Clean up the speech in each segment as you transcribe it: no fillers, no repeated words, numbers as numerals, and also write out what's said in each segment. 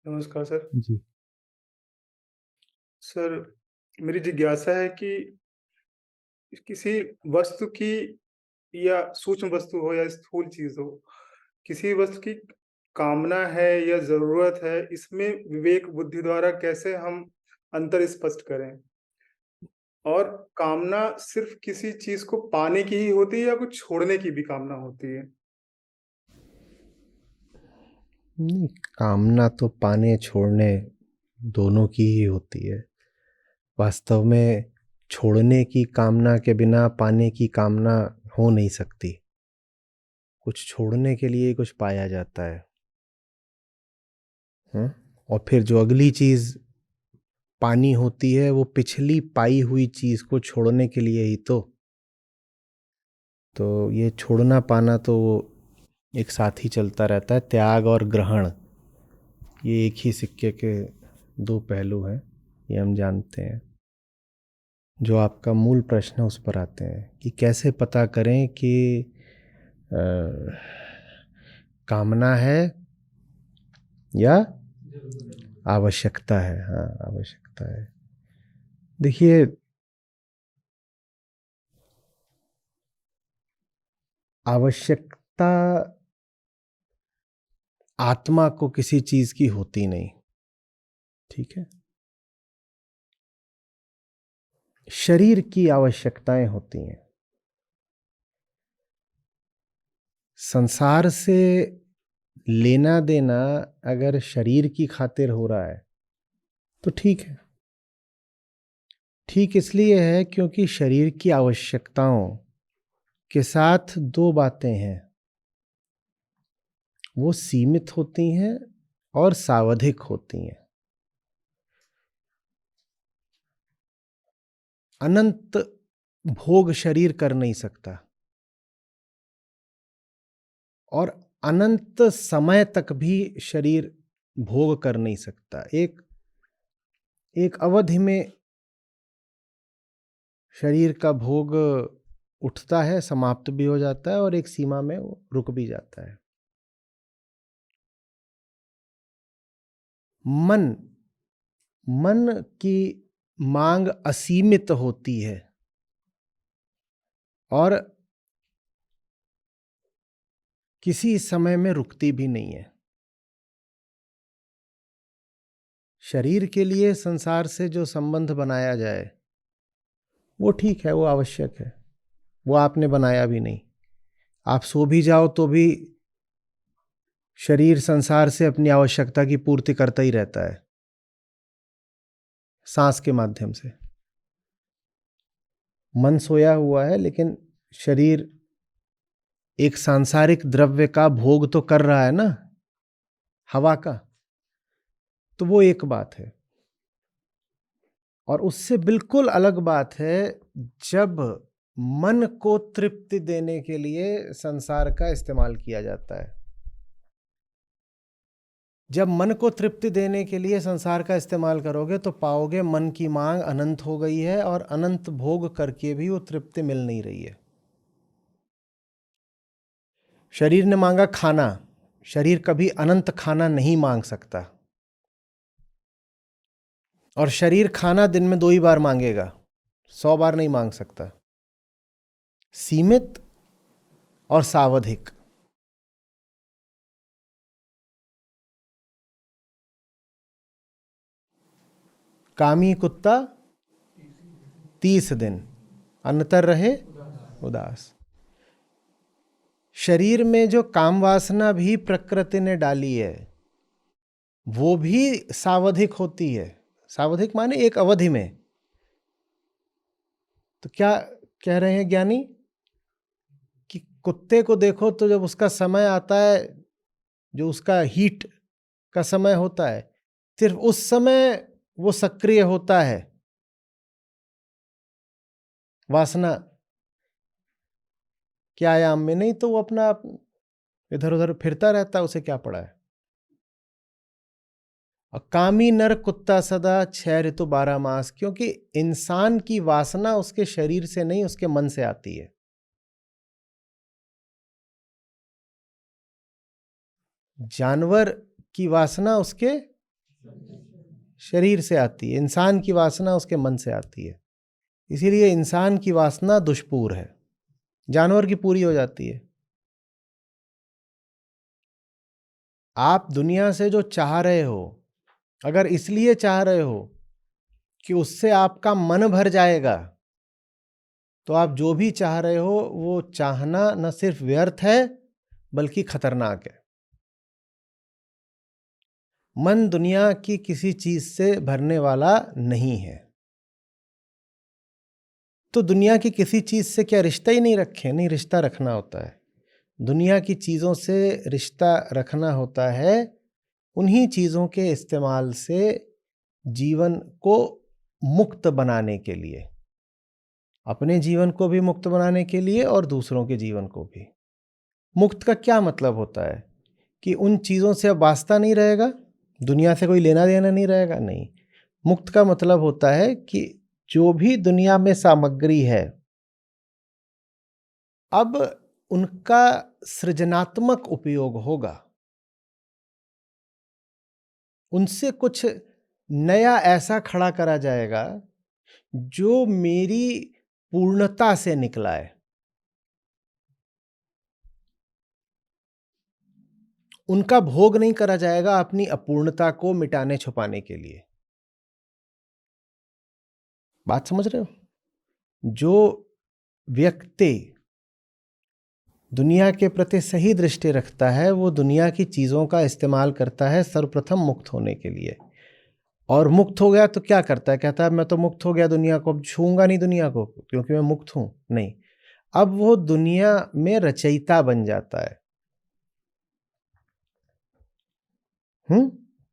नमस्कार सर। जी। सर, मेरी जिज्ञासा है कि किसी वस्तु की या सूक्ष्म वस्तु हो या स्थूल चीज़ हो, किसी वस्तु की कामना है या ज़रूरत है, इसमें विवेक बुद्धि द्वारा कैसे हम अंतर स्पष्ट करें? और कामना सिर्फ़ किसी चीज़ को पाने की ही होती है या कुछ छोड़ने की भी कामना होती है? नहीं, कामना तो पाने छोड़ने दोनों की ही होती है। वास्तव में छोड़ने की कामना के बिना पाने की कामना हो नहीं सकती। कुछ छोड़ने के लिए ही कुछ पाया जाता है। और फिर जो अगली चीज़ पानी होती है वो पिछली पाई हुई चीज़ को छोड़ने के लिए ही तो ये छोड़ना पाना तो वो एक साथ ही चलता रहता है। त्याग और ग्रहण ये एक ही सिक्के के दो पहलू हैं, ये हम जानते हैं। जो आपका मूल प्रश्न है उस पर आते हैं कि कैसे पता करें कि अ, कामना है या आवश्यकता है। हाँ, आवश्यकता है। देखिए, आवश्यकता आत्मा को किसी चीज की होती नहीं। ठीक है। शरीर की आवश्यकताएं होती हैं। संसार से लेना देना अगर शरीर की खातिर हो रहा है तो ठीक है। ठीक इसलिए है क्योंकि शरीर की आवश्यकताओं के साथ दो बातें हैं, वो सीमित होती हैं और सावधिक होती हैं। अनंत भोग शरीर कर नहीं सकता और अनंत समय तक भी शरीर भोग कर नहीं सकता। एक एक अवधि में शरीर का भोग उठता है, समाप्त भी हो जाता है और एक सीमा में वो रुक भी जाता है। मन मन की मांग असीमित होती है और किसी समय में रुकती भी नहीं है। शरीर के लिए संसार से जो संबंध बनाया जाए वो ठीक है, वो आवश्यक है, वो आपने बनाया भी नहीं। आप सो भी जाओ तो भी शरीर संसार से अपनी आवश्यकता की पूर्ति करता ही रहता है, सांस के माध्यम से। मन सोया हुआ है लेकिन शरीर एक सांसारिक द्रव्य का भोग तो कर रहा है ना, हवा का। तो वो एक बात है। और उससे बिल्कुल अलग बात है जब मन को तृप्ति देने के लिए संसार का इस्तेमाल किया जाता है। जब मन को तृप्ति देने के लिए संसार का इस्तेमाल करोगे तो पाओगे मन की मांग अनंत हो गई है और अनंत भोग करके भी वो तृप्ति मिल नहीं रही है। शरीर ने मांगा खाना, शरीर कभी अनंत खाना नहीं मांग सकता। और शरीर खाना दिन में 2 ही बार मांगेगा, 100 बार नहीं मांग सकता। सीमित और सावधिक। कामी कुत्ता 30 दिन, अन्नतर रहे उदास। शरीर में जो काम वासना भी प्रकृति ने डाली है वो भी सावधिक होती है। सावधिक माने एक अवधि में। तो क्या कह रहे हैं ज्ञानी कि कुत्ते को देखो तो जब उसका समय आता है, जो उसका हीट का समय होता है, सिर्फ उस समय वो सक्रिय होता है। वासना के आयाम में नहीं तो वो अपना इधर उधर फिरता रहता है, उसे क्या पड़ा है। और कामी नर कुत्ता सदा 6 ऋतु 12 मास, क्योंकि इंसान की वासना उसके शरीर से नहीं उसके मन से आती है। जानवर की वासना उसके शरीर से आती है। इंसान की वासना उसके मन से आती है। इसीलिए इंसान की वासना दुष्पूर है, जानवर की पूरी हो जाती है। आप दुनिया से जो चाह रहे हो, अगर इसलिए चाह रहे हो कि उससे आपका मन भर जाएगा, तो आप जो भी चाह रहे हो वो चाहना न सिर्फ व्यर्थ है बल्कि खतरनाक है। मन दुनिया की किसी चीज से भरने वाला नहीं है। तो दुनिया की किसी चीज से क्या रिश्ता ही नहीं रखें? नहीं, रिश्ता रखना होता है। दुनिया की चीजों से रिश्ता रखना होता है उन्हीं चीजों के इस्तेमाल से जीवन को मुक्त बनाने के लिए, अपने जीवन को भी मुक्त बनाने के लिए और दूसरों के जीवन को भी। मुक्त का क्या मतलब होता है? कि उन चीजों से अब वास्ता नहीं रहेगा, दुनिया से कोई लेना देना नहीं रहेगा। नहीं, मुक्त का मतलब होता है कि जो भी दुनिया में सामग्री है, अब उनका सृजनात्मक उपयोग होगा, उनसे कुछ नया ऐसा खड़ा करा जाएगा जो मेरी पूर्णता से निकला है। उनका भोग नहीं करा जाएगा अपनी अपूर्णता को मिटाने छुपाने के लिए। बात समझ रहे हो? जो व्यक्ति दुनिया के प्रति सही दृष्टि रखता है वो दुनिया की चीजों का इस्तेमाल करता है सर्वप्रथम मुक्त होने के लिए। और मुक्त हो गया तो क्या करता है? कहता है मैं तो मुक्त हो गया, दुनिया को अब छूंगा नहीं दुनिया को क्योंकि मैं मुक्त हूं। नहीं, अब वो दुनिया में रचयिता बन जाता है।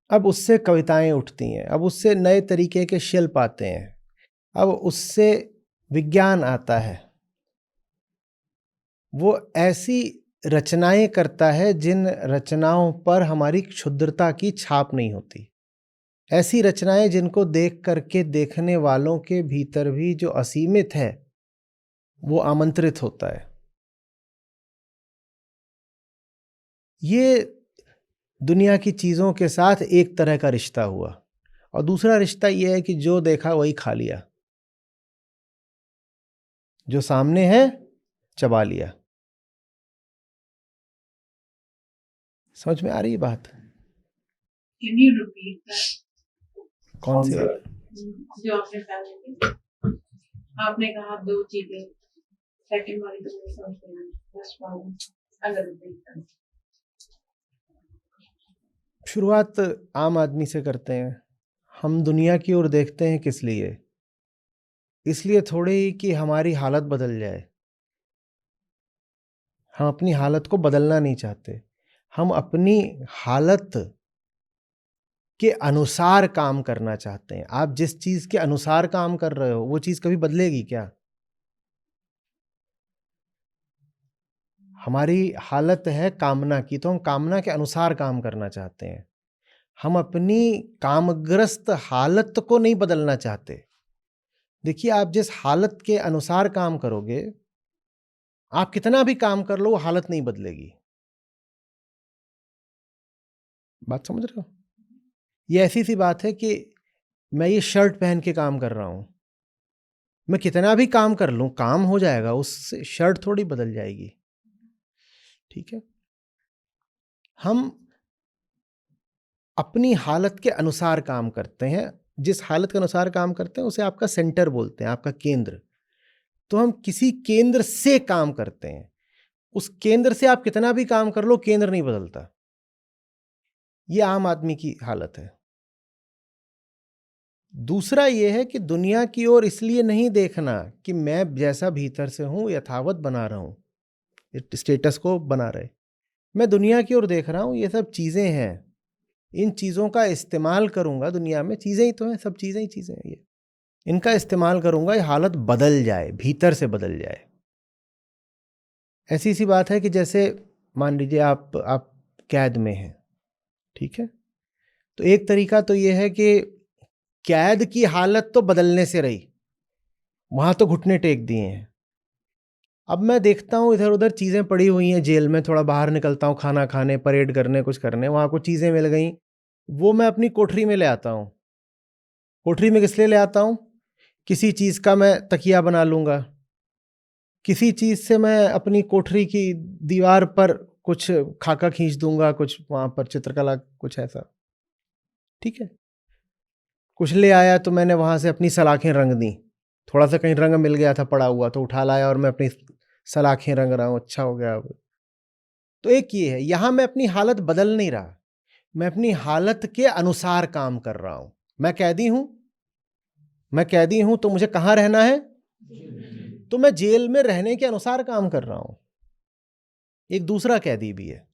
अब उससे कविताएं उठती हैं, अब उससे नए तरीके के शिल्प आते हैं, अब उससे विज्ञान आता है। वो ऐसी रचनाएं करता है जिन रचनाओं पर हमारी क्षुद्रता की छाप नहीं होती। ऐसी रचनाएं जिनको देख करके देखने वालों के भीतर भी जो असीमित है वो आमंत्रित होता है। ये दुनिया की चीजों के साथ एक तरह का रिश्ता हुआ। और दूसरा रिश्ता यह है कि जो देखा वही खा लिया, जो सामने है चबा लिया। समझ में आ रही है बात? Can you repeat that? कौन सी बात? जो आपने पहले की, आपने कहा दो चीजें, सेकंड वाली तो मुझे समझ नहीं आई, फर्स्ट वाली अगर रिपीट करें। शुरुआत आम आदमी से करते हैं। हम दुनिया की ओर देखते हैं किस लिए? इसलिए थोड़ी ही कि हमारी हालत बदल जाए। हम अपनी हालत को बदलना नहीं चाहते, हम अपनी हालत के अनुसार काम करना चाहते हैं। आप जिस चीज के अनुसार काम कर रहे हो वो चीज कभी बदलेगी क्या? हमारी हालत है कामना की, तो हम कामना के अनुसार काम करना चाहते हैं। हम अपनी कामग्रस्त हालत को नहीं बदलना चाहते। देखिए, आप जिस हालत के अनुसार काम करोगे, आप कितना भी काम कर लो वो हालत नहीं बदलेगी। बात समझ रहे हो? ये ऐसी सी बात है कि मैं ये शर्ट पहन के काम कर रहा हूं, मैं कितना भी काम कर लूं काम हो जाएगा, उससे शर्ट थोड़ी बदल जाएगी। ठीक है? हम अपनी हालत के अनुसार काम करते हैं। जिस हालत के अनुसार काम करते हैं उसे आपका सेंटर बोलते हैं, आपका केंद्र। तो हम किसी केंद्र से काम करते हैं। उस केंद्र से आप कितना भी काम कर लो केंद्र नहीं बदलता। ये आम आदमी की हालत है। दूसरा यह है कि दुनिया की ओर इसलिए नहीं देखना कि मैं जैसा भीतर से हूं यथावत बना रहा हूं, स्टेटस को बना रहे। मैं दुनिया की ओर देख रहा हूं, ये सब चीजें हैं, इन चीजों का इस्तेमाल करूंगा। दुनिया में चीजें ही तो हैं, सब चीजें ही चीजें हैं। ये इनका इस्तेमाल करूंगा, ये हालत बदल जाए, भीतर से बदल जाए। ऐसी सी बात है कि जैसे मान लीजिए आप कैद में हैं, ठीक है? तो एक तरीका तो यह है कि कैद की हालत तो बदलने से रही, वहां तो घुटने टेक दिए हैं। अब मैं देखता हूं इधर उधर चीजें पड़ी हुई हैं जेल में, थोड़ा बाहर निकलता हूं खाना खाने, परेड करने, कुछ करने, वहां कुछ चीजें मिल गई, वो मैं अपनी कोठरी में ले आता हूँ। कोठरी में किस लिए ले आता हूँ? किसी चीज़ का मैं तकिया बना लूँगा, किसी चीज़ से मैं अपनी कोठरी की दीवार पर कुछ खाका खींच दूंगा, कुछ वहाँ पर चित्रकला, कुछ ऐसा, ठीक है। कुछ ले आया तो मैंने वहाँ से अपनी सलाखें रंग दी, थोड़ा सा कहीं रंग मिल गया था पड़ा हुआ तो उठा लाया और मैं अपनी सलाखें रंग रहा हूँ, अच्छा हो गया अब। तो एक ये है, यहाँ मैं अपनी हालत बदल नहीं रहा, मैं अपनी हालत के अनुसार काम कर रहा हूँ। मैं कैदी हूँ तो मुझे कहाँ रहना है? तो मैं जेल में रहने के अनुसार काम कर रहा हूँ। एक दूसरा कैदी भी है,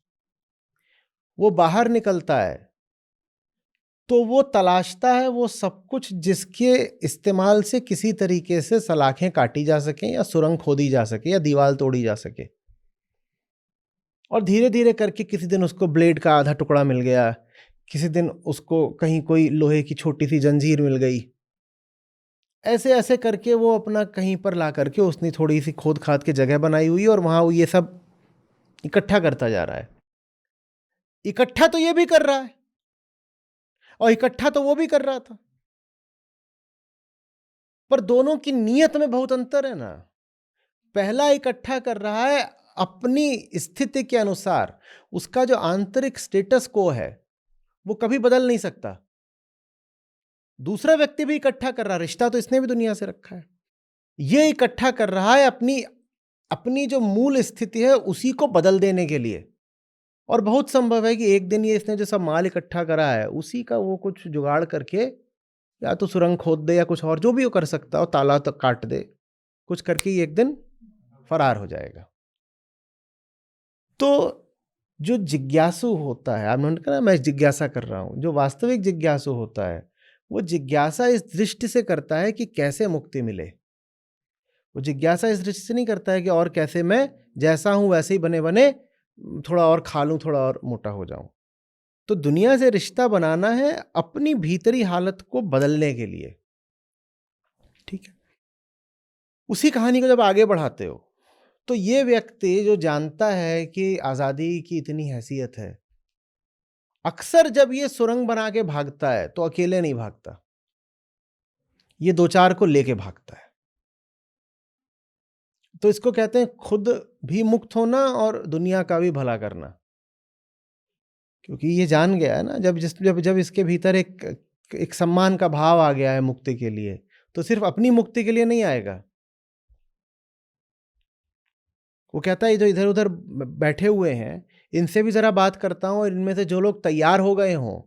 वो बाहर निकलता है तो वो तलाशता है वो सब कुछ जिसके इस्तेमाल से किसी तरीके से सलाखें काटी जा सकें या सुरंग खोदी जा सके या दीवार तोड़ी जा सके। और धीरे धीरे करके किसी दिन उसको ब्लेड का आधा टुकड़ा मिल गया, किसी दिन उसको कहीं कोई लोहे की छोटी सी जंजीर मिल गई। ऐसे ऐसे करके वो अपना कहीं पर ला करके उसने थोड़ी सी खोद खाद की जगह बनाई हुई और वहां ये सब इकट्ठा करता जा रहा है। इकट्ठा तो ये भी कर रहा है और इकट्ठा तो वो भी कर रहा था, पर दोनों की नीयत में बहुत अंतर है ना। पहला इकट्ठा कर रहा है अपनी स्थिति के अनुसार, उसका जो आंतरिक स्टेटस को है वो कभी बदल नहीं सकता। दूसरा व्यक्ति भी इकट्ठा कर रहा है, रिश्ता तो इसने भी दुनिया से रखा है। ये इकट्ठा कर रहा है अपनी जो मूल स्थिति है उसी को बदल देने के लिए। और बहुत संभव है कि एक दिन ये इसने जो सब माल इकट्ठा करा है उसी का वो कुछ जुगाड़ करके या तो सुरंग खोद दे या कुछ और जो भी वो कर सकता हो, ताला तक काट दे, कुछ करके ये एक दिन फरार हो जाएगा। तो जो जिज्ञासु होता है, आपने कहा मैं जिज्ञासा कर रहा हूं, जो वास्तविक जिज्ञासु होता है वो जिज्ञासा इस दृष्टि से करता है कि कैसे मुक्ति मिले। वो जिज्ञासा इस दृष्टि से नहीं करता है कि और कैसे मैं जैसा हूं वैसे ही बने बने थोड़ा और खा लूं, थोड़ा और मोटा हो जाऊं। तो दुनिया से रिश्ता बनाना है अपनी भीतरी हालत को बदलने के लिए, ठीक है। उसी कहानी को जब आगे बढ़ाते हो तो ये व्यक्ति जो जानता है कि आजादी की इतनी हैसियत है, अक्सर जब ये सुरंग बना के भागता है तो अकेले नहीं भागता, ये दो चार को लेके भागता है। तो इसको कहते हैं खुद भी मुक्त होना और दुनिया का भी भला करना। क्योंकि ये जान गया है ना, जब इसके भीतर एक सम्मान का भाव आ गया है मुक्ति के लिए, तो सिर्फ अपनी मुक्ति के लिए नहीं आएगा। वो कहता है जो इधर उधर बैठे हुए हैं इनसे भी जरा बात करता हूं, और इनमें से जो लोग तैयार हो गए हों,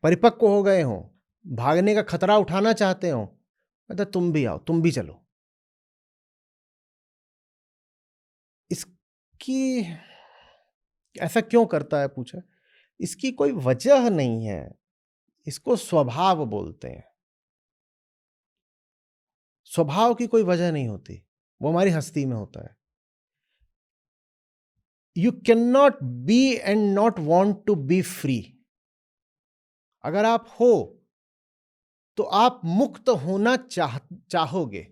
परिपक्व हो गए हों, भागने का खतरा उठाना चाहते हो, मतलब तुम भी आओ, तुम भी चलो। इसकी ऐसा क्यों करता है पूछा, इसकी कोई वजह नहीं है, इसको स्वभाव बोलते हैं। स्वभाव की कोई वजह नहीं होती, वो हमारी हस्ती में होता है। You can not be and not want to be free. अगर आप हो तो आप मुक्त होना चाहोगे,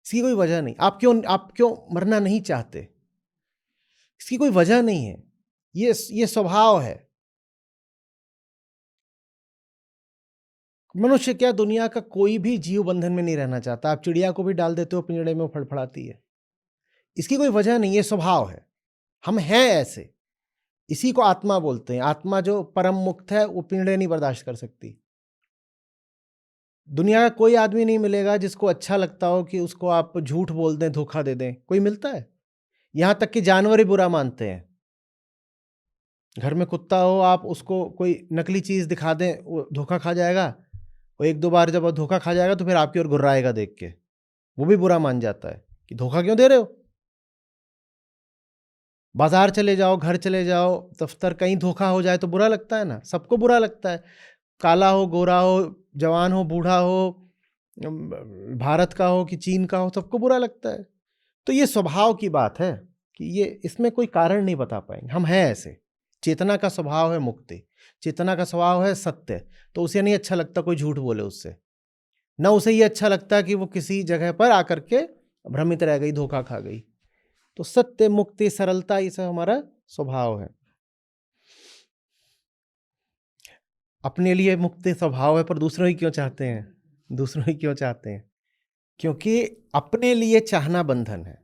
इसकी कोई वजह नहीं। आप क्यों मरना नहीं चाहते, इसकी कोई वजह नहीं है, ये स्वभाव है। मनुष्य क्या, दुनिया का कोई भी जीव बंधन में नहीं रहना चाहता। आप चिड़िया को भी डाल देते हो पिंजड़े में, वो फड़फड़ाती है, इसकी कोई वजह नहीं, ये स्वभाव है, हम हैं ऐसे। इसी को आत्मा बोलते हैं। आत्मा जो परम मुक्त है वो पिंजड़े नहीं बर्दाश्त कर सकती। दुनिया का कोई आदमी नहीं मिलेगा जिसको अच्छा लगता हो कि उसको आप झूठ बोल दें, धोखा दे दें। कोई मिलता है? यहां तक कि जानवर ही बुरा मानते हैं। घर में कुत्ता हो, आप उसको कोई नकली चीज दिखा दें, वो धोखा खा जाएगा। वो एक दो बार जब वो धोखा खा जाएगा तो फिर आपकी ओर घुर्राएगा देख के, वो भी बुरा मान जाता है कि धोखा क्यों दे रहे हो। बाजार चले जाओ, घर चले जाओ, दफ्तर, कहीं धोखा हो जाए तो बुरा लगता है ना, सबको बुरा लगता है। काला हो, गोरा हो, जवान हो, बूढ़ा हो, भारत का हो कि चीन का हो, सबको बुरा लगता है। तो ये स्वभाव की बात है कि ये, इसमें कोई कारण नहीं बता पाएंगे, हम हैं ऐसे। चेतना का स्वभाव है मुक्ति, चेतना का स्वभाव है सत्य। तो उसे नहीं अच्छा लगता कोई झूठ बोले उससे, ना उसे ये अच्छा लगता कि वो किसी जगह पर आकर के भ्रमित रह गई, धोखा खा गई। तो सत्य, मुक्ति, सरलता, ये सब हमारा स्वभाव है। अपने लिए मुक्ति स्वभाव है, पर दूसरों ही क्यों चाहते हैं? दूसरों ही क्यों चाहते हैं? क्योंकि अपने लिए चाहना बंधन है।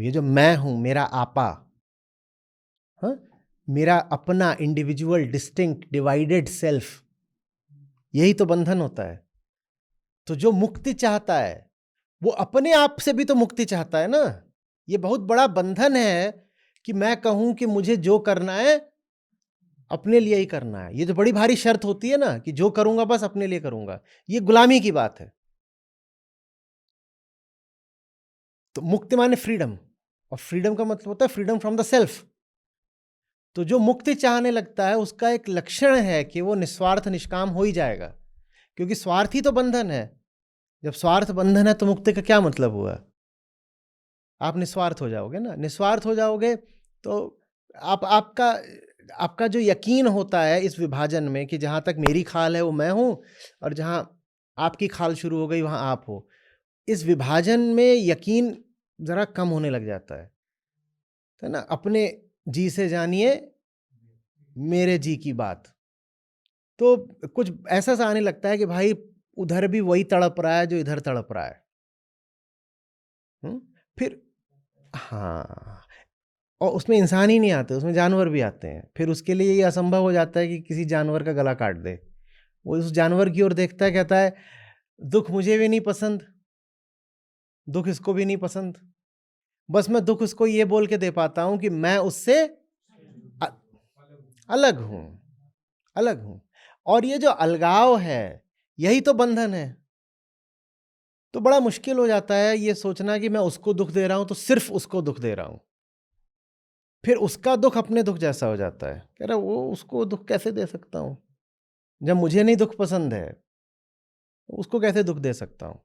ये जो मैं हूं, मेरा आपा, हाँ, मेरा अपना इंडिविजुअल डिस्टिंक्ट डिवाइडेड सेल्फ, यही तो बंधन होता है। तो जो मुक्ति चाहता है वो अपने आप से भी तो मुक्ति चाहता है ना। ये बहुत बड़ा बंधन है कि मैं कहूं कि मुझे जो करना है अपने लिए ही करना है। ये तो बड़ी भारी शर्त होती है ना कि जो करूंगा बस अपने लिए करूंगा। ये गुलामी की बात है। तो मुक्ति माने फ्रीडम, और फ्रीडम का मतलब होता है फ्रीडम फ्रॉम द सेल्फ। तो जो मुक्ति चाहने लगता है उसका एक लक्षण है कि वो निस्वार्थ निष्काम हो ही जाएगा, क्योंकि स्वार्थ ही तो बंधन है। जब स्वार्थ बंधन है तो मुक्ति का क्या मतलब हुआ? आप निस्वार्थ हो जाओगे ना। निस्वार्थ हो जाओगे तो आपका जो यकीन होता है इस विभाजन में कि जहां तक मेरी खाल है वो मैं हूं, और जहां आपकी खाल शुरू हो गई वहां आप हो, इस विभाजन में यकीन जरा कम होने लग जाता है ना। अपने जी से जानिए मेरे जी की बात। तो कुछ ऐसा सा आने लगता है कि भाई उधर भी वही तड़प रहा है जो इधर तड़प रहा है। फिर हाँ, और उसमें इंसान ही नहीं आते, उसमें जानवर भी आते हैं। फिर उसके लिए ये असंभव हो जाता है कि किसी जानवर का गला काट दे। वो उस जानवर की ओर देखता है, कहता है दुख मुझे भी नहीं पसंद, दुख इसको भी नहीं पसंद, बस मैं दुख उसको ये बोल के दे पाता हूं कि मैं उससे अलग हूं, अलग हूं। और ये जो अलगाव है यही तो बंधन है। तो बड़ा मुश्किल हो जाता है ये सोचना कि मैं उसको दुख दे रहा हूं तो सिर्फ उसको दुख दे रहा हूं। फिर उसका दुख अपने दुख जैसा हो जाता है। कह रहा वो उसको दुख कैसे दे सकता हूं, जब मुझे नहीं दुख पसंद है उसको कैसे दुख दे सकता हूं।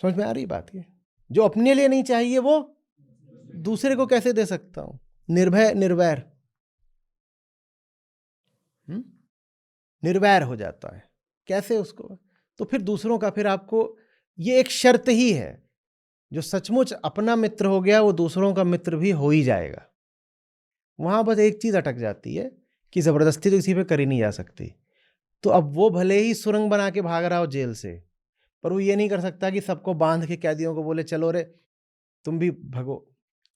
समझ में आ रही बात? ये जो अपने लिए नहीं चाहिए वो दूसरे को कैसे दे सकता हूं? निर्भय निर्वैर, निर्वैर हो जाता है कैसे उसको। तो फिर दूसरों का, फिर आपको ये एक शर्त ही है, जो सचमुच अपना मित्र हो गया वो दूसरों का मित्र भी हो ही जाएगा। वहां बस एक चीज अटक जाती है कि जबरदस्ती तो किसी पे करी नहीं जा सकती। तो अब वो भले ही सुरंग बना के भाग रहा हो जेल से, पर वो ये नहीं कर सकता कि सबको बांध के कैदियों को बोले चलो रे तुम भी भगो।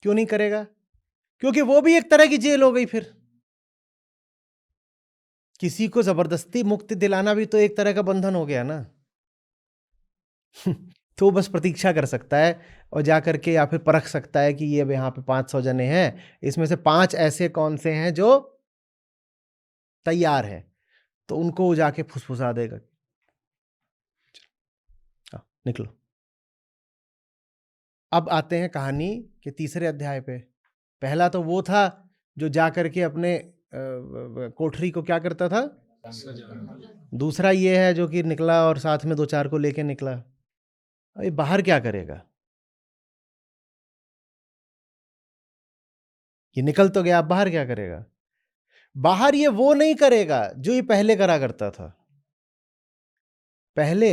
क्यों नहीं करेगा? क्योंकि वो भी एक तरह की जेल हो गई। फिर किसी को जबरदस्ती मुक्ति दिलाना भी तो एक तरह का बंधन हो गया ना। तो बस प्रतीक्षा कर सकता है और जाकर के या फिर परख सकता है कि ये अब यहाँ पे 500 जने हैं, इसमें से 5 ऐसे कौन से हैं जो तैयार हैं, तो उनको जाके फुसफुसा देगा, निकलो। अब आते हैं कहानी के तीसरे अध्याय पे। पहला तो वो था जो जाकर के अपने कोठरी को क्या करता था, दूसरा ये है जो कि निकला और साथ में 2-4 को लेके निकला। अभी बाहर क्या करेगा? ये निकल तो गया, अब बाहर क्या करेगा? बाहर ये वो नहीं करेगा जो ये पहले करा करता था। पहले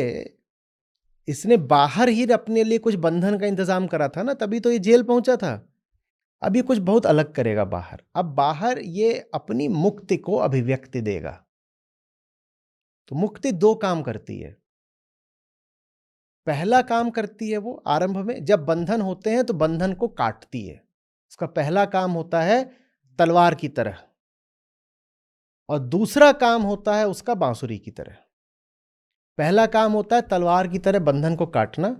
इसने बाहर ही अपने लिए कुछ बंधन का इंतजाम करा था ना, तभी तो ये जेल पहुंचा था। अब ये कुछ बहुत अलग करेगा बाहर। अब बाहर ये अपनी मुक्ति को अभिव्यक्ति देगा। तो मुक्ति 2 काम करती है। पहला काम करती है वो आरंभ में, जब बंधन होते हैं तो बंधन को काटती है। उसका पहला काम होता है तलवार की तरह, और दूसरा काम होता है उसका बांसुरी की तरह। पहला काम होता है तलवार की तरह बंधन को काटना,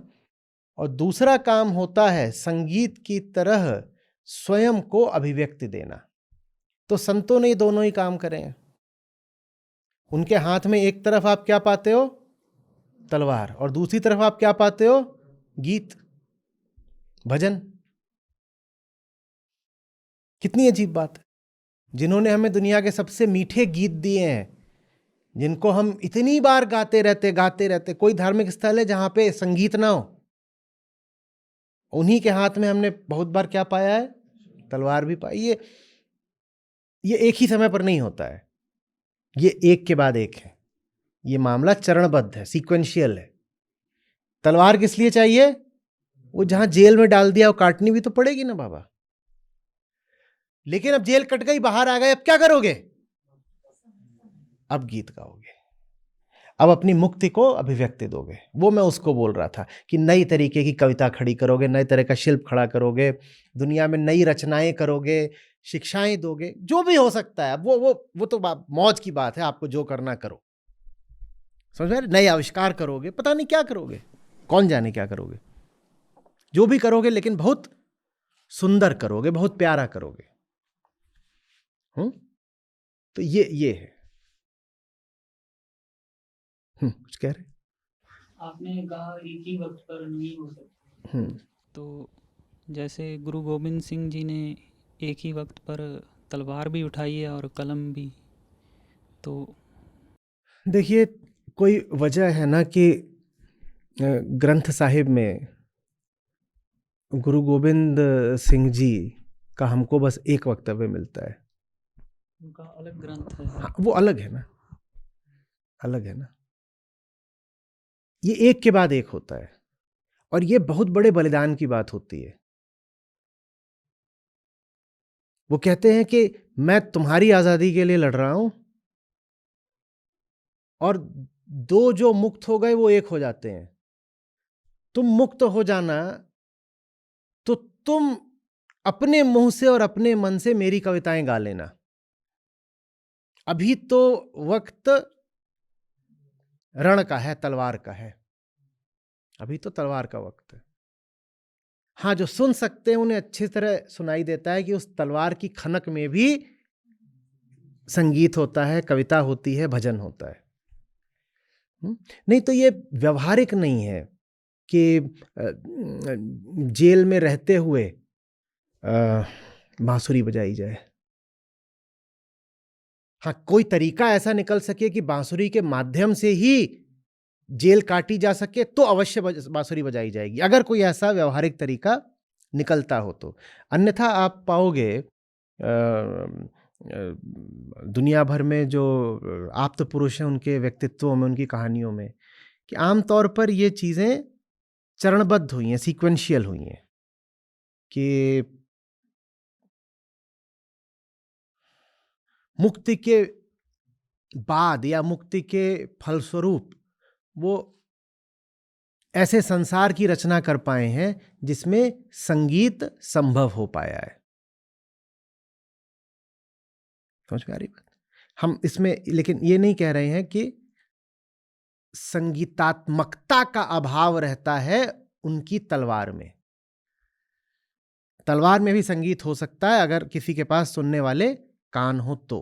और दूसरा काम होता है संगीत की तरह स्वयं को अभिव्यक्ति देना। तो संतों ने ये दोनों ही काम करे हैं। उनके हाथ में एक तरफ आप क्या पाते हो, तलवार, और दूसरी तरफ आप क्या पाते हो, गीत, भजन। कितनी अजीब बात है। जिन्होंने हमें दुनिया के सबसे मीठे गीत दिए हैं, जिनको हम इतनी बार गाते रहते, कोई धार्मिक स्थल है जहां पे संगीत ना हो, उन्हीं के हाथ में हमने बहुत बार क्या पाया है, तलवार भी पाई। ये एक ही समय पर नहीं होता है, ये एक के बाद एक है। ये मामला चरणबद्ध है, सीक्वेंशियल है। तलवार किस लिए चाहिए? वो जहां जेल में डाल दिया वो काटनी भी तो पड़ेगी ना बाबा। लेकिन अब जेल कट गई, बाहर आ गए, अब क्या करोगे? अब गीत गाओगे, अब अपनी मुक्ति को अभिव्यक्ति दोगे। वो मैं उसको बोल रहा था कि नई तरीके की कविता खड़ी करोगे, नए तरह का शिल्प खड़ा करोगे, दुनिया में नई रचनाएं करोगे, शिक्षाएं दोगे, जो भी हो सकता है। वो तो मौज की बात है, आपको जो करना करो, समझ में? नए आविष्कार करोगे, पता नहीं क्या करोगे, कौन जाने क्या करोगे, जो भी करोगे लेकिन बहुत सुंदर करोगे, बहुत प्यारा करोगे। तो ये है। कुछ कह रहे? आपने कहा एक ही वक्त पर नहीं हो सकता, हम्म तो जैसे गुरु गोविंद सिंह जी ने एक ही वक्त पर तलवार भी उठाई है और कलम भी, तो देखिए, कोई वजह है ना कि ग्रंथ साहिब में गुरु गोविंद सिंह जी का हमको बस एक वक्तव्य मिलता है। उनका अलग ग्रंथ है। हाँ, वो अलग है ना, अलग है ना। ये एक के बाद एक होता है, और ये बहुत बड़े बलिदान की बात होती है। वो कहते हैं कि मैं तुम्हारी आजादी के लिए लड़ रहा हूं, और दो जो मुक्त हो गए वो एक हो जाते हैं। तुम मुक्त हो जाना तो तुम अपने मुंह से और अपने मन से मेरी कविताएं गा लेना। अभी तो वक्त रण का है, तलवार का है, अभी तो तलवार का वक्त है। हाँ, जो सुन सकते हैं उन्हें अच्छी तरह सुनाई देता है कि उस तलवार की खनक में भी संगीत होता है, कविता होती है, भजन होता है। नहीं तो ये व्यवहारिक नहीं है कि जेल में रहते हुए बांसुरी बजाई जाए। हाँ, कोई तरीका ऐसा निकल सके कि बांसुरी के माध्यम से ही जेल काटी जा सके तो अवश्य बांसुरी बजाई जाएगी, अगर कोई ऐसा व्यवहारिक तरीका निकलता हो तो। अन्यथा आप पाओगे दुनिया भर में जो आप्त पुरुष हैं, उनके व्यक्तित्वों में, उनकी कहानियों में, कि आमतौर पर ये चीजें चरणबद्ध हुई हैं, सीक्वेंशियल हुई हैं, कि मुक्ति के बाद या मुक्ति के फलस्वरूप वो ऐसे संसार की रचना कर पाए हैं जिसमें संगीत संभव हो पाया है। समझ में आ रही बात? हम इसमें लेकिन ये नहीं कह रहे हैं कि संगीतात्मकता का अभाव रहता है उनकी तलवार में। तलवार में भी संगीत हो सकता है अगर किसी के पास सुनने वाले कान हो तो।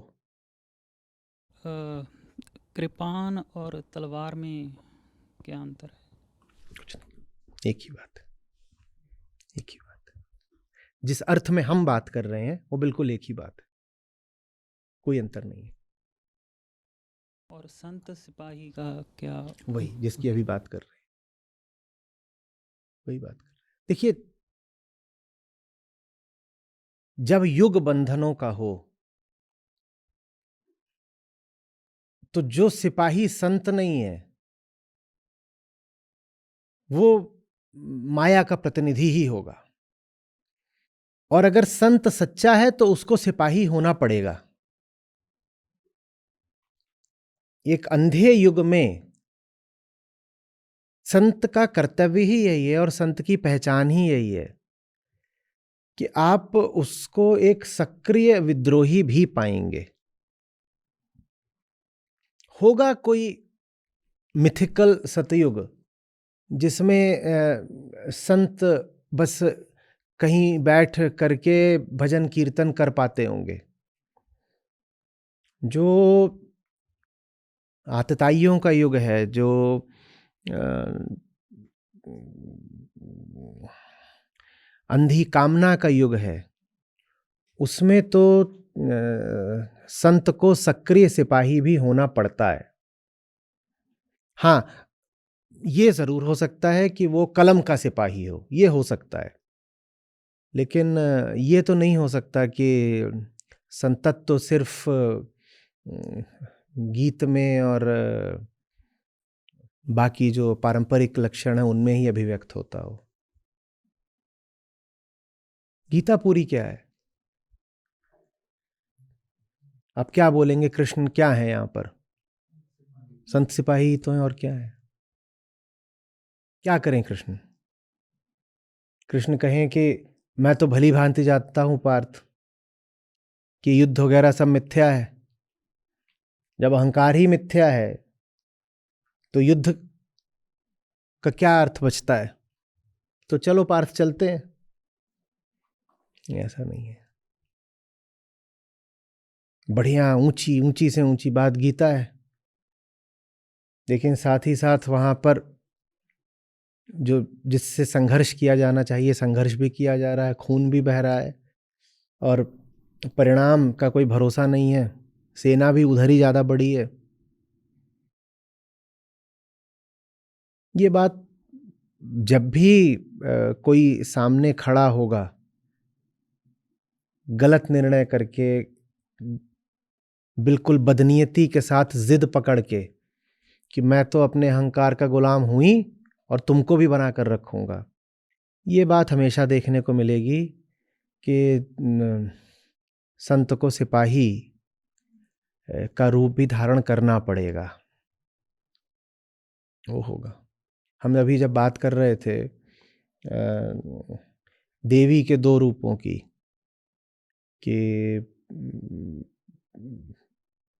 कृपान और तलवार में क्या अंतर है? कुछ नहीं, एक ही बात है, एक ही बात है। जिस अर्थ में हम बात कर रहे हैं वो बिल्कुल एक ही बात है, कोई अंतर नहीं है। और संत सिपाही का क्या? वही जिसकी अभी बात कर रहे हैं, वही बात कर रहे हैं। देखिए, जब युग बंधनों का हो तो जो सिपाही संत नहीं है वो माया का प्रतिनिधि ही होगा, और अगर संत सच्चा है तो उसको सिपाही होना पड़ेगा। एक अंधे युग में संत का कर्तव्य ही यही है और संत की पहचान ही यही है कि आप उसको एक सक्रिय विद्रोही भी पाएंगे। होगा कोई मिथिकल सतयुग जिसमें संत बस कहीं बैठ करके भजन कीर्तन कर पाते होंगे, जो आतताइयों का युग है, जो अंधी कामना का युग है, उसमें तो संत को सक्रिय सिपाही भी होना पड़ता है। हाँ, ये जरूर हो सकता है कि वो कलम का सिपाही हो, ये हो सकता है, लेकिन ये तो नहीं हो सकता कि संतत तो सिर्फ गीत में और बाकी जो पारंपरिक लक्षण है उनमें ही अभिव्यक्त होता हो। गीता पूरी क्या है? आप क्या बोलेंगे? कृष्ण क्या है यहाँ पर? संत सिपाही ही तो हैं, और क्या है? क्या करें कृष्ण? कृष्ण कहें कि मैं तो भली भांति जानता हूं पार्थ कि युद्ध वगैरह सब मिथ्या है। जब अहंकार ही मिथ्या है तो युद्ध का क्या अर्थ बचता है? तो चलो पार्थ चलते हैं। ऐसा नहीं है। बढ़िया ऊंची ऊंची से ऊंची बात गीता है, लेकिन साथ ही साथ वहां पर जो जिससे संघर्ष किया जाना चाहिए संघर्ष भी किया जा रहा है, खून भी बह रहा है, और परिणाम का कोई भरोसा नहीं है। सेना भी उधर ही ज्यादा बड़ी है। ये बात जब भी कोई सामने खड़ा होगा गलत निर्णय करके, बिल्कुल बदनीयती के साथ जिद पकड़ के कि मैं तो अपने अहंकार का गुलाम हूं ही और तुमको भी बना कर रखूंगा, ये बात हमेशा देखने को मिलेगी कि संत को सिपाही का रूप भी धारण करना पड़ेगा। वो होगा। हम अभी जब बात कर रहे थे देवी के दो रूपों की, कि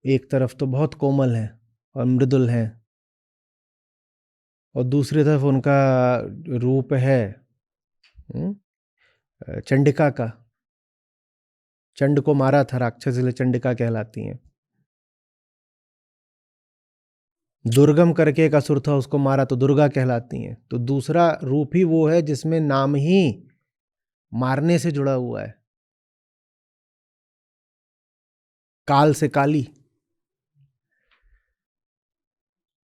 एक तरफ तो बहुत कोमल है और मृदुल है, और दूसरी तरफ उनका रूप है चंडिका का। चंड को मारा था राक्षस, इसलिए चंडिका कहलाती हैं। दुर्गम करके एक असुर था, उसको मारा तो दुर्गा कहलाती हैं। तो दूसरा रूप ही वो है जिसमें नाम ही मारने से जुड़ा हुआ है, काल से काली।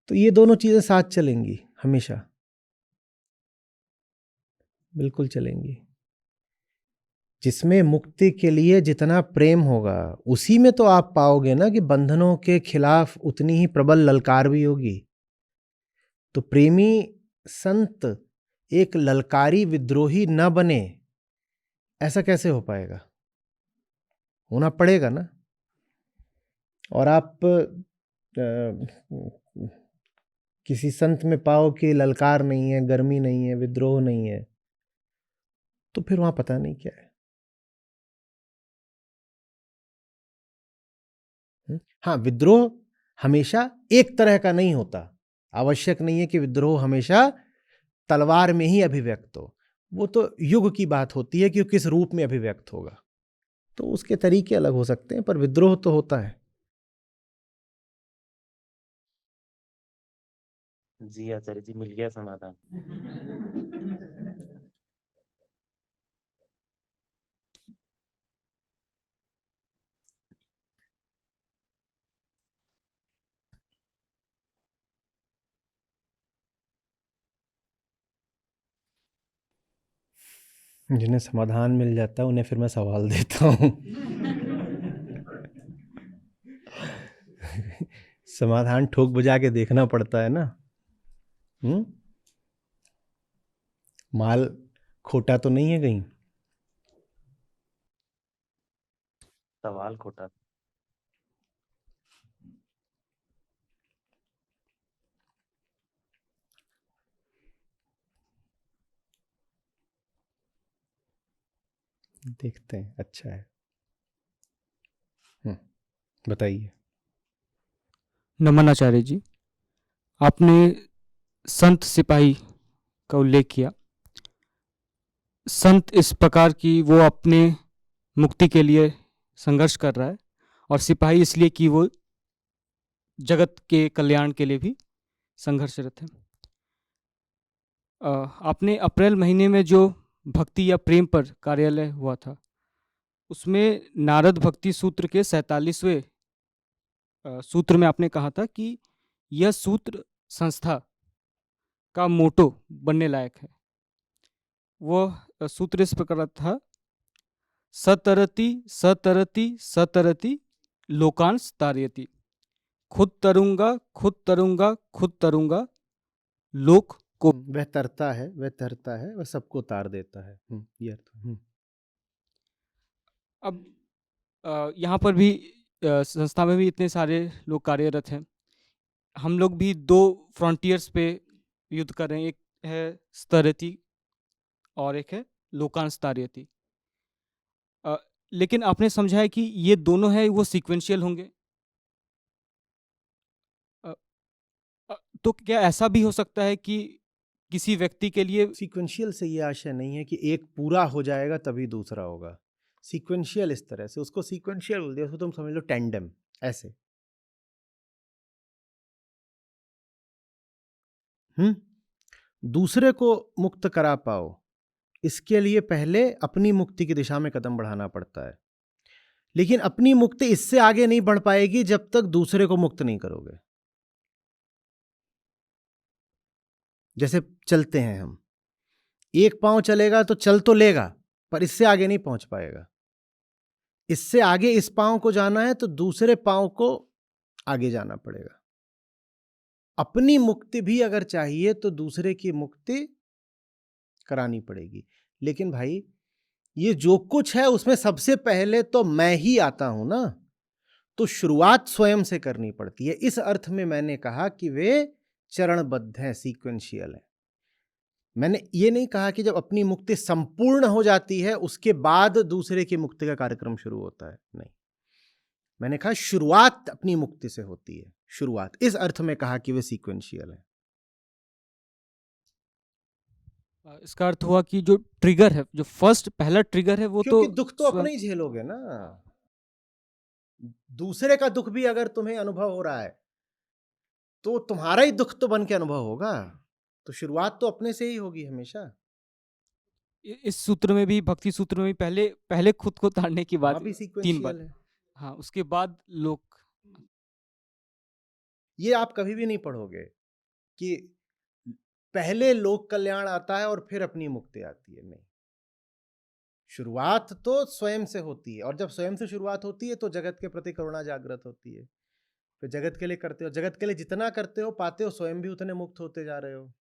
तो ये दोनों चीजें साथ चलेंगी हमेशा, बिल्कुल चलेंगी। जिसमें मुक्ति के लिए जितना प्रेम होगा उसी में तो आप पाओगे ना कि बंधनों के खिलाफ उतनी ही प्रबल ललकार भी होगी। तो प्रेमी संत एक ललकारी विद्रोही न बने, ऐसा कैसे हो पाएगा? होना पड़ेगा ना। और आप किसी संत में पाओ कि ललकार नहीं है, गर्मी नहीं है, विद्रोह नहीं है, तो फिर वहां पता नहीं क्या है। हाँ, विद्रोह हमेशा एक तरह का नहीं होता। आवश्यक नहीं है कि विद्रोह हमेशा तलवार में ही अभिव्यक्त हो। वो तो युग की बात होती है कि किस रूप में अभिव्यक्त होगा, तो उसके तरीके अलग हो सकते हैं, पर विद्रोह तो होता है। जी आचार्य जी, मिल गया समाधान। जिन्हें समाधान मिल जाता है उन्हें फिर मैं सवाल देता हूँ। समाधान ठोक बजा के देखना पड़ता है ना। माल खोटा तो नहीं है कहीं? सवाल खोटा। देखते हैं, अच्छा है। बताइए। नमन आचार्य जी, आपने संत सिपाही का उल्लेख किया। संत इस प्रकार की वो अपने मुक्ति के लिए संघर्ष कर रहा है, और सिपाही इसलिए कि वो जगत के कल्याण के लिए भी संघर्षरत है। आपने अप्रैल महीने में जो भक्ति या प्रेम पर कार्यालय हुआ था, उसमें नारद भक्ति सूत्र के 47वें सूत्र में आपने कहा था कि यह सूत्र संस्था का मोटो बनने लायक है। वह सूत्र इस प्रकार था: सतरति सतरति सतरति लोकांश तारयति, खुद तरूंगा खुद तरूंगा खुद तरूंगा लोक को। वह तरता है, वह तरता है, वह सबको उतार देता है। ये अर्थ। अब यहाँ पर भी संस्था में भी इतने सारे लोग कार्यरत हैं। हम लोग भी 2 फ्रंटियर्स पे युद्ध कर रहे हैं, एक है स्तरति और एक है लोकान स्तरति। लेकिन आपने समझा है कि ये दोनों है वो सीक्वेंशियल होंगे। अ, तो क्या ऐसा भी हो सकता है कि किसी व्यक्ति के लिए सीक्वेंशियल से ये आशय नहीं है कि एक पूरा हो जाएगा तभी दूसरा होगा। सीक्वेंशियल इस तरह से, उसको सीक्वेंशियल बोल दिया, उसको तुम समझ लो टेंडम ऐसे। दूसरे को मुक्त करा पाओ, इसके लिए पहले अपनी मुक्ति की दिशा में कदम बढ़ाना पड़ता है। लेकिन अपनी मुक्ति इससे आगे नहीं बढ़ पाएगी जब तक दूसरे को मुक्त नहीं करोगे। जैसे चलते हैं हम, एक पांव चलेगा तो चल तो लेगा, पर इससे आगे नहीं पहुंच पाएगा। इससे आगे इस पांव को जाना है तो दूसरे पांव को आगे जाना पड़ेगा। अपनी मुक्ति भी अगर चाहिए तो दूसरे की मुक्ति करानी पड़ेगी। लेकिन भाई ये जो कुछ है उसमें सबसे पहले तो मैं ही आता हूं ना, तो शुरुआत स्वयं से करनी पड़ती है। इस अर्थ में मैंने कहा कि वे चरणबद्ध हैं, सीक्वेंशियल हैं। मैंने ये नहीं कहा कि जब अपनी मुक्ति संपूर्ण हो जाती है उसके बाद दूसरे की मुक्ति का कार्यक्रम शुरू होता है, नहीं। मैंने कहा शुरुआत अपनी मुक्ति से होती है, शुरुआत। इस अर्थ में कहा कि वे सीक्वेंशियल है। इसका अर्थ हुआ कि जो ट्रिगर है, जो फर्स्ट पहला ट्रिगर है वो तो क्योंकि दुख तो अपना ही झेलोगे ना। दूसरे का दुख भी अगर तुम्हें अनुभव हो रहा है तो तुम्हारा ही दुख तो बन के अनुभव होगा। तो शुरुआत तो अपने से ही होगी हमेशा। इस सूत्र में भी, भक्ति सूत्र में भी पहले खुद को तारने की बात वहां भी 3 बार। सीक्वेंशियल है। हाँ, उसके बाद लोक। ये आप कभी भी नहीं पढ़ोगे कि पहले लोक कल्याण आता है और फिर अपनी मुक्ति आती है, नहीं। शुरुआत तो स्वयं से होती है, और जब स्वयं से शुरुआत होती है तो जगत के प्रति करुणा जागृत होती है। फिर जगत के लिए करते हो, जगत के लिए जितना करते हो पाते हो, स्वयं भी उतने मुक्त होते जा रहे हो।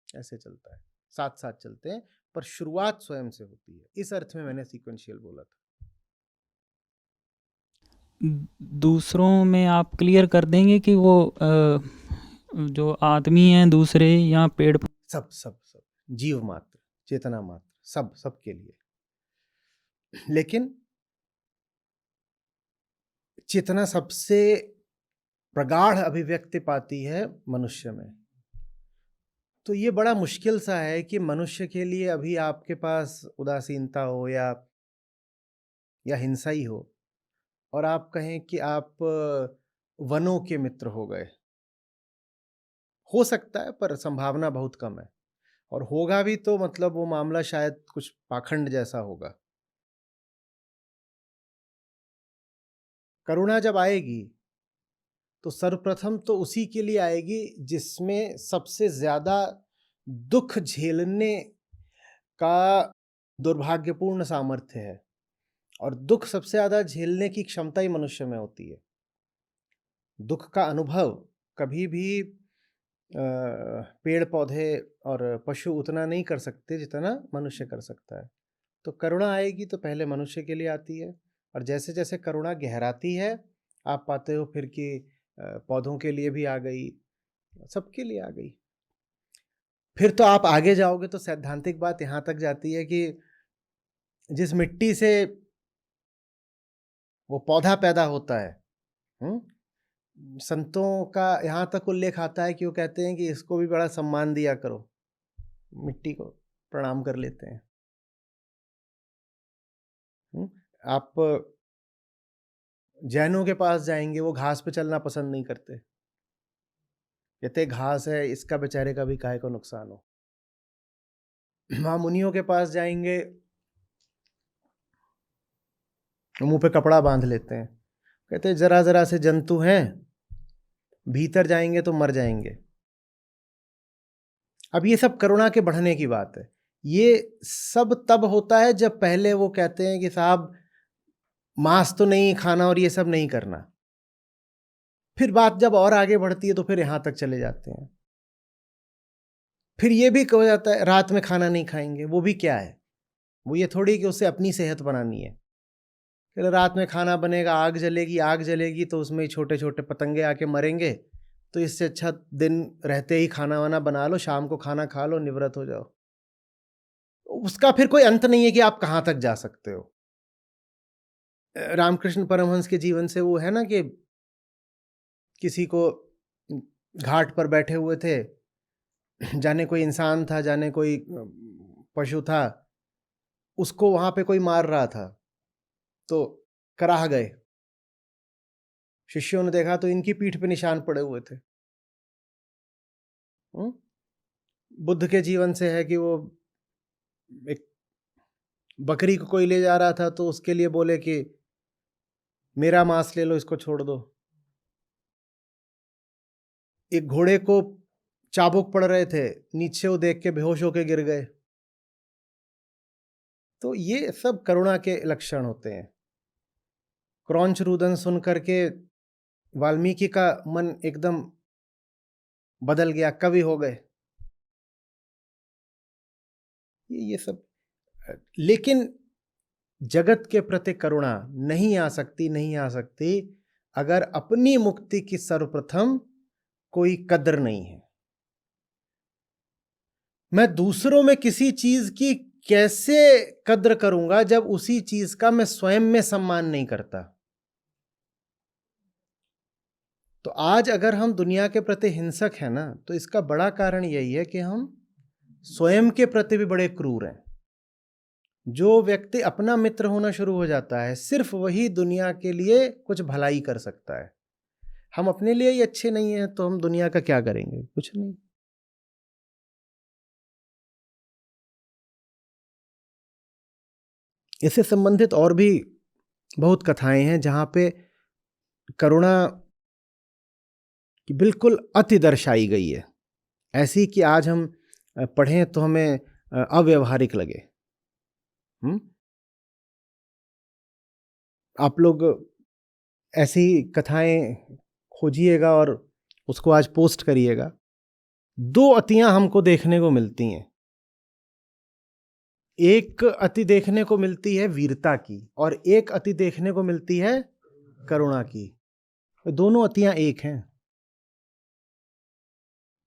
ऐसे चलता है, साथ साथ चलते हैं, पर शुरुआत स्वयं से होती है। इस अर्थ में मैंने सीक्वेंशियल बोला था। दूसरों में आप क्लियर कर देंगे कि वो जो आदमी हैं दूसरे या पेड़ सब सब सब जीव मात्र, चेतना मात्र, सब सबके लिए। लेकिन चेतना सबसे प्रगाढ़ अभिव्यक्ति पाती है मनुष्य में। तो ये बड़ा मुश्किल सा है कि मनुष्य के लिए अभी आपके पास उदासीनता हो या हिंसा ही हो, और आप कहें कि आप वनों के मित्र हो गए। हो सकता है, पर संभावना बहुत कम है, और होगा भी तो मतलब वो मामला शायद कुछ पाखंड जैसा होगा। करुणा जब आएगी तो सर्वप्रथम तो उसी के लिए आएगी जिसमें सबसे ज्यादा दुख झेलने का दुर्भाग्यपूर्ण सामर्थ्य है, और दुख सबसे ज्यादा झेलने की क्षमता ही मनुष्य में होती है। दुख का अनुभव कभी भी पेड़ पौधे और पशु उतना नहीं कर सकते जितना मनुष्य कर सकता है। तो करुणा आएगी तो पहले मनुष्य के लिए आती है, और जैसे जैसे करुणा गहराती है आप पाते हो फिर कि पौधों के लिए भी आ गई, सबके लिए आ गई। फिर तो आप आगे जाओगे तो सैद्धांतिक बात यहाँ तक जाती है कि जिस मिट्टी से वो पौधा पैदा होता है, संतों का यहाँ तक उल्लेख आता है कि वो कहते हैं कि इसको भी बड़ा सम्मान दिया करो, मिट्टी को प्रणाम कर लेते हैं। आप जैनों के पास जाएंगे, वो घास पे चलना पसंद नहीं करते, कहते घास है, इसका बेचारे का भी काहे को नुकसान हो। वहां मुनियों के पास जाएंगे, मुंह पे कपड़ा बांध लेते हैं, कहते जरा जरा से जंतु हैं, भीतर जाएंगे तो मर जाएंगे। अब ये सब करुणा के बढ़ने की बात है। ये सब तब होता है जब पहले वो कहते हैं कि साहब मांस तो नहीं खाना और ये सब नहीं करना। फिर बात जब और आगे बढ़ती है तो फिर यहां तक चले जाते हैं। फिर ये भी कहा जाता है रात में खाना नहीं खाएंगे। वो भी क्या है? वो ये थोड़ी कि उसे अपनी सेहत बनानी है। फिर रात में खाना बनेगा, आग जलेगी तो उसमें ही छोटे छोटे पतंगे आके मरेंगे। तो इससे अच्छा दिन रहते ही खाना वाना बना लो, शाम को खाना खा लो, निवृत्त हो जाओ। उसका फिर कोई अंत नहीं है कि आप कहाँ तक जा सकते हो। रामकृष्ण परमहंस के जीवन से वो है ना कि किसी को घाट पर बैठे हुए थे, जाने कोई इंसान था जाने कोई पशु था, उसको वहां पे कोई मार रहा था तो कराह गए। शिष्यों ने देखा तो इनकी पीठ पे निशान पड़े हुए थे। बुद्ध के जीवन से है कि वो एक बकरी को कोई ले जा रहा था तो उसके लिए बोले कि मेरा मांस ले लो, इसको छोड़ दो। एक घोड़े को चाबुक पड़ रहे थे, नीचे वो देख के बेहोश होके गिर गए। तो ये सब करुणा के लक्षण होते हैं। क्रौंच रुदन सुन करके वाल्मीकि का मन एकदम बदल गया, कवि हो गए। ये सब, लेकिन जगत के प्रति करुणा नहीं आ सकती अगर अपनी मुक्ति की सर्वप्रथम कोई कद्र नहीं है। मैं दूसरों में किसी चीज की कैसे कद्र करूंगा जब उसी चीज का मैं स्वयं में सम्मान नहीं करता। तो आज अगर हम दुनिया के प्रति हिंसक हैं ना, तो इसका बड़ा कारण यही है कि हम स्वयं के प्रति भी बड़े क्रूर हैं। जो व्यक्ति अपना मित्र होना शुरू हो जाता है, सिर्फ वही दुनिया के लिए कुछ भलाई कर सकता है। हम अपने लिए ही अच्छे नहीं हैं तो हम दुनिया का क्या करेंगे? कुछ नहीं। इससे संबंधित और भी बहुत कथाएं हैं जहां पे करुणा की बिल्कुल अति दर्शाई गई है, ऐसी कि आज हम पढ़ें तो हमें अव्यवहारिक लगे। आप लोग ऐसी कथाएं खोजिएगा और उसको आज पोस्ट करिएगा। 2 अतियां हमको देखने को मिलती हैं। एक अति देखने को मिलती है वीरता की और एक अति देखने को मिलती है करुणा की। दोनों अतियां एक हैं।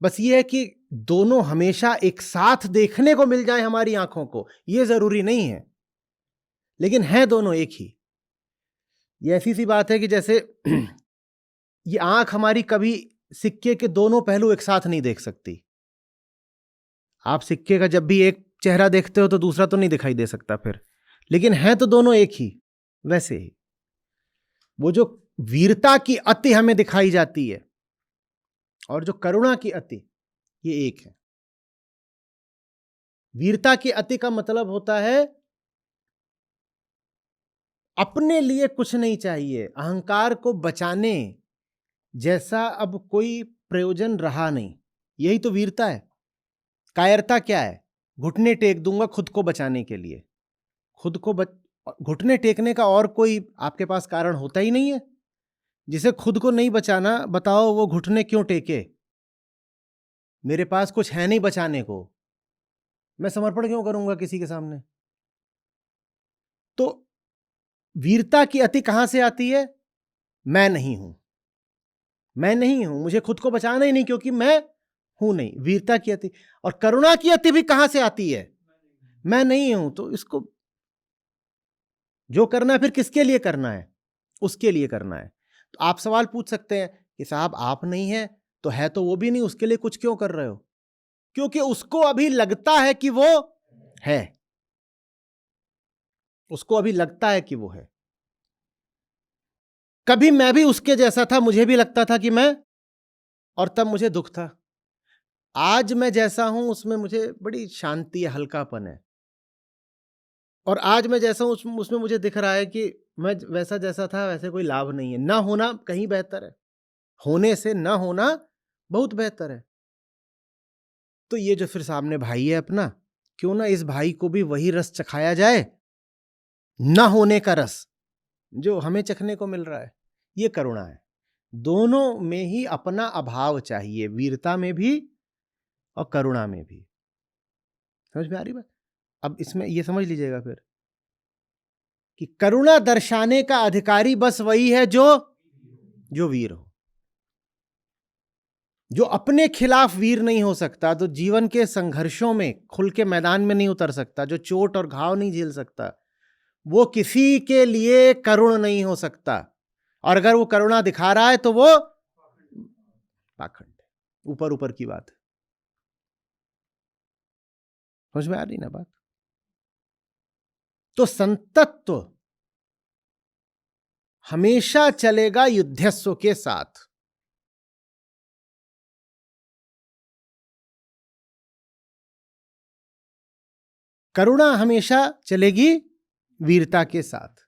बस ये है कि दोनों हमेशा एक साथ देखने को मिल जाए हमारी आंखों को, ये जरूरी नहीं है, लेकिन हैं दोनों एक ही। ये ऐसी सी बात है कि जैसे ये आंख हमारी कभी सिक्के के दोनों पहलू एक साथ नहीं देख सकती। आप सिक्के का जब भी एक चेहरा देखते हो तो दूसरा तो नहीं दिखाई दे सकता फिर, लेकिन हैं तो दोनों एक ही। वैसे ही वो जो वीरता की अति हमें दिखाई जाती है और जो करुणा की अति, ये एक है। वीरता की अति का मतलब होता है अपने लिए कुछ नहीं चाहिए, अहंकार को बचाने जैसा अब कोई प्रयोजन रहा नहीं। यही तो वीरता है। कायरता क्या है? घुटने टेक दूंगा खुद को बचाने के लिए। खुद को घुटने टेकने का और कोई आपके पास कारण होता ही नहीं है। जिसे खुद को नहीं बचाना, बताओ वो घुटने क्यों टेके? मेरे पास कुछ है नहीं बचाने को, मैं समर्पण क्यों करूंगा किसी के सामने? तो वीरता की अति कहां से आती है? मैं नहीं हूं, मैं नहीं हूं, मुझे खुद को बचाना ही नहीं क्योंकि मैं हूं नहीं। वीरता की अति। और करुणा की अति भी कहां से आती है? मैं नहीं हूं। तो इसको जो करना है फिर किसके लिए करना है? उसके लिए करना है। तो आप सवाल पूछ सकते हैं कि साहब आप नहीं है तो है तो वो भी नहीं, उसके लिए कुछ क्यों कर रहे हो? क्योंकि उसको अभी लगता है कि वो है, उसको अभी लगता है कि वो है। कभी मैं भी उसके जैसा था, मुझे भी लगता था कि मैं, और तब मुझे दुख था। आज मैं जैसा हूं उसमें मुझे बड़ी शांति है, हल्कापन है। और आज मैं जैसा हूं उसमें मुझे दिख रहा है कि मैं वैसा जैसा था वैसे कोई लाभ नहीं है। ना होना कहीं बेहतर है, होने से ना होना बहुत बेहतर है। तो ये जो फिर सामने भाई है अपना, क्यों ना इस भाई को भी वही रस चखाया जाए, ना होने का रस जो हमें चखने को मिल रहा है। ये करुणा है। दोनों में ही अपना अभाव चाहिए, वीरता में भी और करुणा में भी। समझ में आ रही बात? अब इसमें ये समझ लीजिएगा फिर कि करुणा दर्शाने का अधिकारी बस वही है जो वीर हो। जो अपने खिलाफ वीर नहीं हो सकता, तो जीवन के संघर्षों में खुल के मैदान में नहीं उतर सकता, जो चोट और घाव नहीं झेल सकता, वो किसी के लिए करुण नहीं हो सकता। और अगर वो करुणा दिखा रहा है तो वो पाखंड है, ऊपर ऊपर की बात है। समझ में आ रही ना बात? तो संतत्व हमेशा चलेगा युद्धस्व के साथ। करुणा हमेशा चलेगी वीरता के साथ।